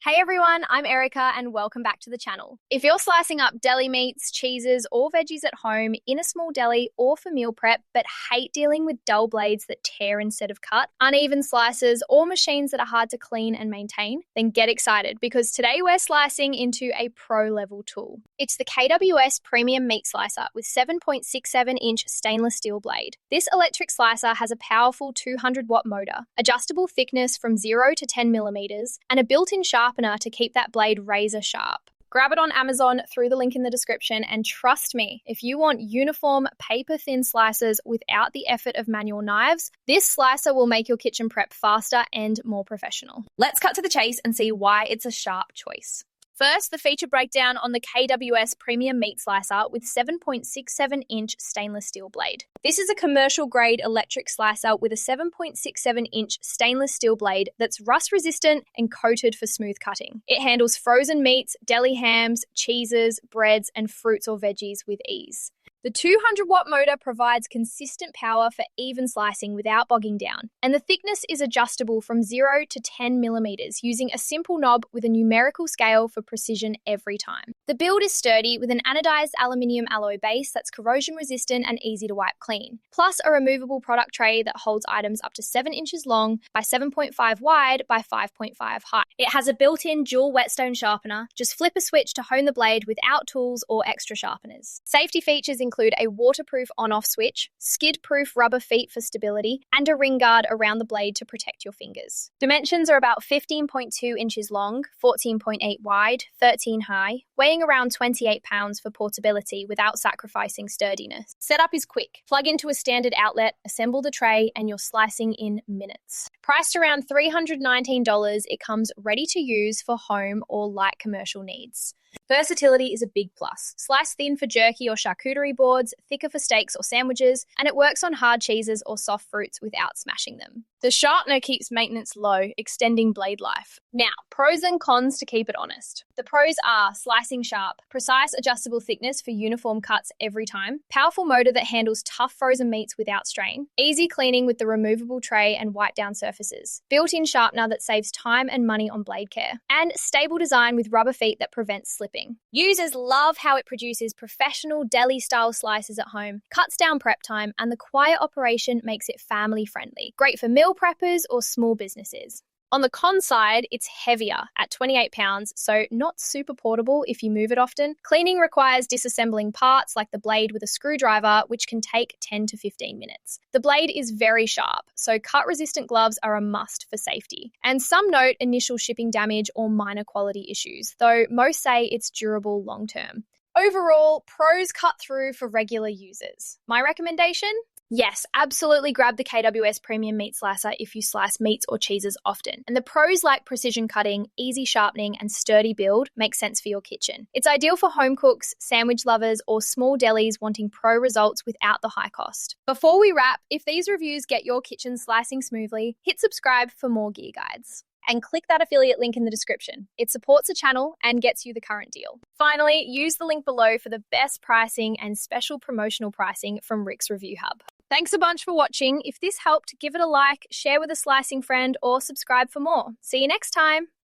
Hey everyone, I'm Erica and welcome back to the channel. If you're slicing up deli meats, cheeses or veggies at home in a small deli or for meal prep but hate dealing with dull blades that tear instead of cut, uneven slices or machines that are hard to clean and maintain, then get excited because today we're slicing into a pro level tool. It's the KWS Premium Meat Slicer with 7.67-inch stainless steel blade. This electric slicer has a powerful 200-watt motor, adjustable thickness from 0 to 10 millimeters, and a built-in sharpener to keep that blade razor sharp. Grab it on Amazon through the link in the description, and trust me, if you want uniform, paper-thin slicers without the effort of manual knives, this slicer will make your kitchen prep faster and more professional. Let's cut to the chase and see why it's a sharp choice. First, the feature breakdown on the KWS Premium Meat Slicer with 7.67-inch stainless steel blade. This is a commercial-grade electric slicer with a 7.67-inch stainless steel blade that's rust-resistant and coated for smooth cutting. It handles frozen meats, deli hams, cheeses, breads, and fruits or veggies with ease. The 200-watt motor provides consistent power for even slicing without bogging down, and the thickness is adjustable from 0 to 10 millimeters using a simple knob with a numerical scale for precision every time. The build is sturdy with an anodized aluminium alloy base that's corrosion resistant and easy to wipe clean, plus a removable product tray that holds items up to 7 inches long by 7.5 wide by 5.5 high. It has a built-in dual whetstone sharpener. Just flip a switch to hone the blade without tools or extra sharpeners. Safety features include a waterproof on-off switch, skid-proof rubber feet for stability, and a ring guard around the blade to protect your fingers. Dimensions are about 15.2 inches long, 14.8 wide, 13 high, weighing around 28 pounds for portability without sacrificing sturdiness. Setup is quick. Plug into a standard outlet, assemble the tray, and you're slicing in minutes. Priced around $319, it comes ready to use for home or light commercial needs. Versatility is a big plus. Slice thin for jerky or charcuterie boards, thicker for steaks or sandwiches, and it works on hard cheeses or soft fruits without smashing them. The sharpener keeps maintenance low, extending blade life. Now, pros and cons to keep it honest. The pros are slicing sharp, precise adjustable thickness for uniform cuts every time, powerful motor that handles tough frozen meats without strain, easy cleaning with the removable tray and wipe down surfaces, built-in sharpener that saves time and money on blade care, and stable design with rubber feet that prevents slipping. Users love how it produces professional deli-style slices at home, cuts down prep time, and the quiet operation makes it family-friendly. Great for meal preppers or small businesses. On the con side, it's heavier at 28 pounds, so not super portable if you move it often. Cleaning requires disassembling parts like the blade with a screwdriver, which can take 10 to 15 minutes. The blade is very sharp, so cut-resistant gloves are a must for safety. And some note initial shipping damage or minor quality issues, though most say it's durable long-term. Overall, pros cut through for regular users. My recommendation? Yes, absolutely grab the KWS Premium Meat Slicer if you slice meats or cheeses often. And the pros like precision cutting, easy sharpening, and sturdy build make sense for your kitchen. It's ideal for home cooks, sandwich lovers, or small delis wanting pro results without the high cost. Before we wrap, if these reviews get your kitchen slicing smoothly, hit subscribe for more gear guides. And click that affiliate link in the description. It supports the channel and gets you the current deal. Finally, use the link below for the best pricing and special promotional pricing from Rick's Review Hub. Thanks a bunch for watching. If this helped, give it a like, share with a slicing friend, or subscribe for more. See you next time.